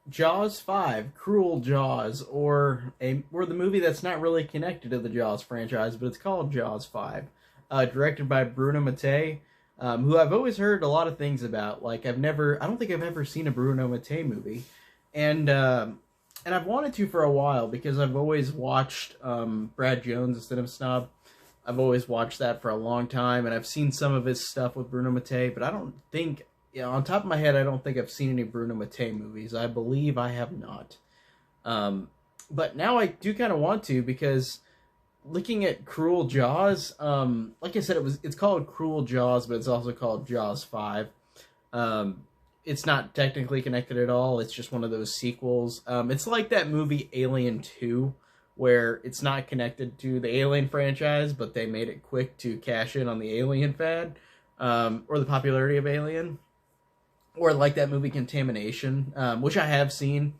Jaws 5, Cruel Jaws, or the movie that's not really connected to the Jaws franchise, but it's called Jaws 5, directed by Bruno Mattei, who I've always heard a lot of things about. Like I don't think I've ever seen a Bruno Mattei movie, and and I've wanted to for a while because I've always watched Brad Jones, the Cinema Snob. I've always watched that for a long time, and I've seen some of his stuff with Bruno Mattei, but I don't think, on top of my head, I don't think I've seen any Bruno Mattei movies. I believe I have not. Um, but now I do kind of want to because looking at Cruel Jaws, like I said, it's called Cruel Jaws, but it's also called Jaws 5. Um, it's not technically connected at all. It's just one of those sequels. It's like that movie Alien 2, where it's not connected to the Alien franchise, but they made it quick to cash in on the Alien fad, or the popularity of Alien. Or like that movie Contamination, which I have seen,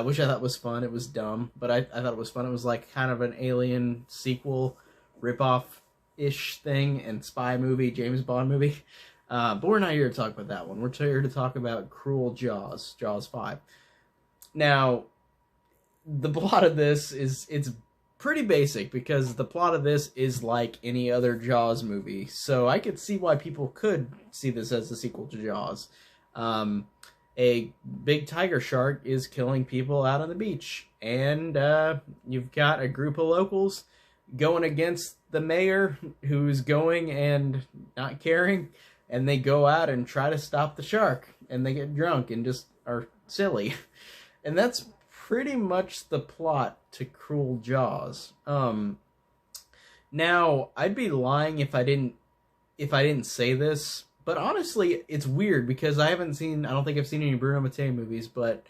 which I thought was fun. It was dumb, but I thought it was fun. It was like kind of an Alien sequel, ripoff-ish thing, and spy movie, James Bond movie. But we're not here to talk about that one. We're here to talk about Cruel Jaws, Jaws 5. Now, the plot of this it's pretty basic because the plot of this is like any other Jaws movie. So I could see why people could see this as a sequel to Jaws. A big tiger shark is killing people out on the beach, and you've got a group of locals going against the mayor who's going and not caring, and they go out and try to stop the shark, and they get drunk and just are silly. And that's pretty much the plot to Cruel Jaws. Now, I'd be lying if I didn't say this, but honestly, it's weird because I don't think I've seen any Bruno Mattei movies, but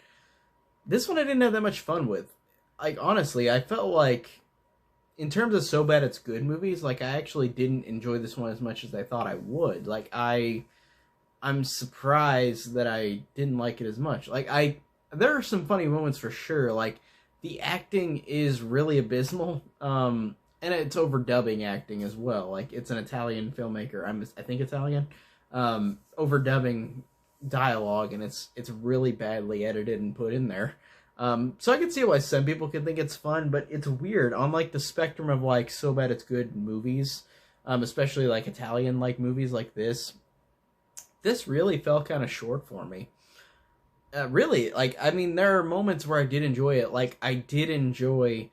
this one I didn't have that much fun with. Like, honestly, I felt like, in terms of So Bad It's Good movies, like, I actually didn't enjoy this one as much as I thought I would. Like, I'm surprised that I didn't like it as much. Like, there are some funny moments for sure. Like, the acting is really abysmal. And it's overdubbing acting as well. Like, it's an Italian filmmaker. I think Italian. Overdubbing dialogue, and it's really badly edited and put in there. So I can see why some people could think it's fun, but it's weird. On like the spectrum of like So Bad It's Good movies, especially like Italian like movies like this really fell kind of short for me. Really, like, I mean, there are moments where I did enjoy it. Like, I did enjoy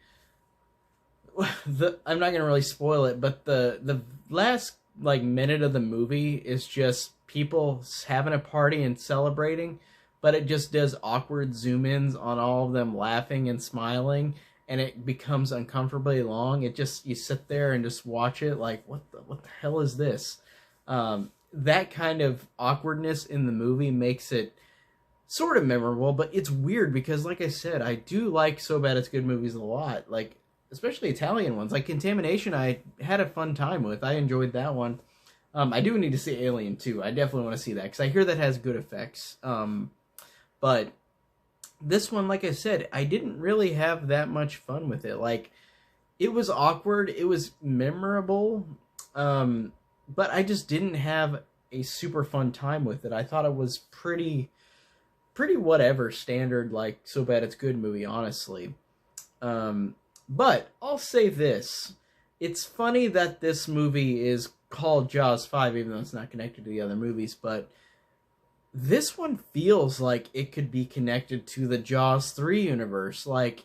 I'm not gonna really spoil it, but the last like minute of the movie is just people having a party and celebrating, but it just does awkward zoom ins on all of them laughing and smiling, and it becomes uncomfortably long. It just, you sit there and just watch it like, what the hell is this? That kind of awkwardness in the movie makes it sort of memorable, but it's weird because, like I said, I do like So Bad It's Good movies a lot. Like, especially Italian ones. Like Contamination, I had a fun time with. I enjoyed that one. I do need to see Alien too. I definitely want to see that because I hear that has good effects. But this one, like I said, I didn't really have that much fun with it. Like, it was awkward. It was memorable. But I just didn't have a super fun time with it. I thought it was pretty whatever, standard, like, So Bad It's Good movie, honestly. But I'll say this. It's funny that this movie is called Jaws 5, even though it's not connected to the other movies, but this one feels like it could be connected to the Jaws 3 universe. Like,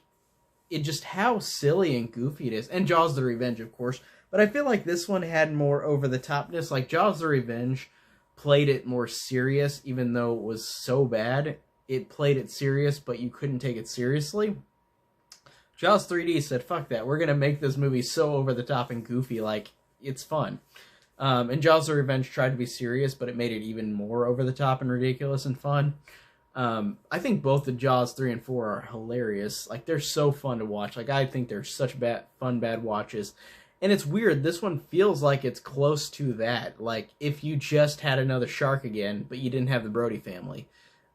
it just, how silly and goofy it is. And Jaws the Revenge, of course. But I feel like this one had more over-the-topness. Like, Jaws the Revenge played it more serious, even though it was so bad. It played it serious, but you couldn't take it seriously. Jaws 3D said, fuck that, we're going to make this movie so over-the-top and goofy, like, it's fun. And Jaws the Revenge tried to be serious, but it made it even more over-the-top and ridiculous and fun. I think both the Jaws 3 and 4 are hilarious. Like, they're so fun to watch. Like, I think they're such fun bad watches. And it's weird, this one feels like it's close to that. Like, if you just had another shark again, but you didn't have the Brody family.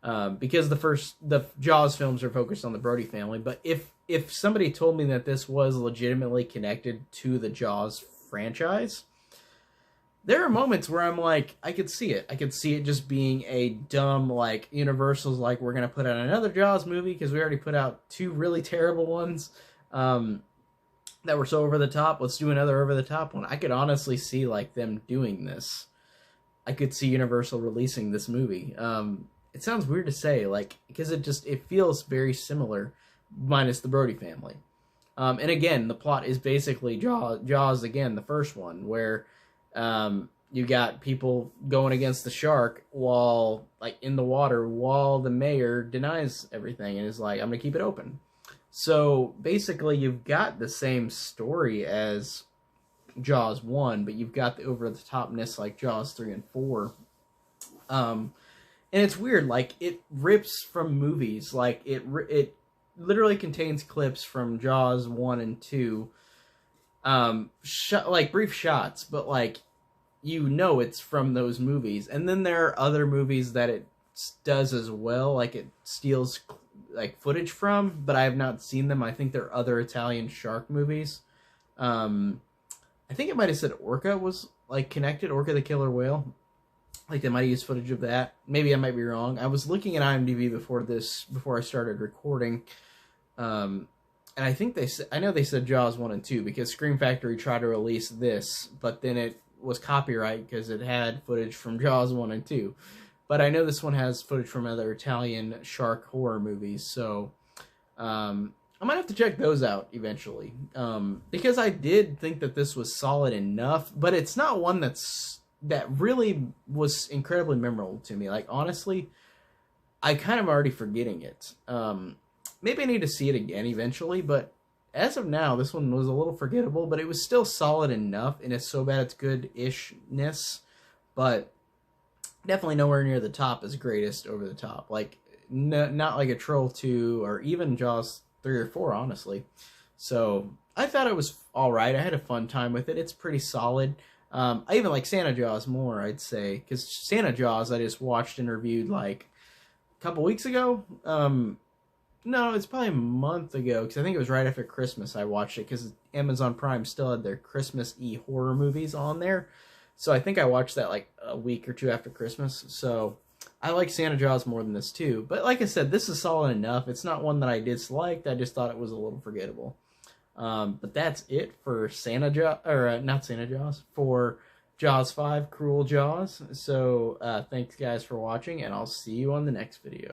Because the Jaws films are focused on the Brody family. But if somebody told me that this was legitimately connected to the Jaws franchise, there are moments where I'm like, I could see it. I could see it just being a dumb, like, Universal's like, we're going to put out another Jaws movie because we already put out two really terrible ones that were so over the top. Let's do another over the top one. I could honestly see, like, them doing this. I could see Universal releasing this movie. It sounds weird to say, like, because it feels very similar, minus the Brody family. And again, the plot is basically Jaws again, the first one, where you got people going against the shark while, like, in the water, while the mayor denies everything and is like, I'm gonna keep it open. So basically, you've got the same story as Jaws 1, but you've got the over-the-topness like Jaws 3 and 4. And it's weird, like, it rips from movies. Like, it literally contains clips from Jaws 1 and 2. Like, brief shots, but, like, you know it's from those movies. And then there are other movies that it does as well, like it steals, like, footage from, but I have not seen them. I think they're other Italian shark movies. I think it might have said Orca was, like, connected, Orca the Killer Whale. Like, they might have used footage of that. Maybe I might be wrong. I was looking at IMDb before I started recording. And I think I know they said Jaws 1 and 2 because Scream Factory tried to release this, but then it was copyright because it had footage from Jaws 1 and 2. But I know this one has footage from other Italian shark horror movies, so I might have to check those out eventually. Because I did think that this was solid enough, but it's not one that really was incredibly memorable to me. Like, honestly, I kind of already forgetting it. Maybe I need to see it again eventually, but as of now, this one was a little forgettable, but it was still solid enough, and it's so bad it's good-ishness, but definitely nowhere near the top as greatest over the top. Like, not like a Troll 2 or even Jaws 3 or 4, honestly. So, I thought it was alright. I had a fun time with it. It's pretty solid. I even like Santa Jaws more, I'd say, because Santa Jaws I just watched and reviewed, like, a couple weeks ago. No, it's probably a month ago, because I think it was right after Christmas I watched it, because Amazon Prime still had their Christmas-y horror movies on there. So I think I watched that, like, a week or two after Christmas. So I like Santa Jaws more than this, too. But like I said, this is solid enough. It's not one that I disliked. I just thought it was a little forgettable. But that's it for Santa Jaws, or not Santa Jaws, for Jaws 5, Cruel Jaws. So thanks, guys, for watching, and I'll see you on the next video.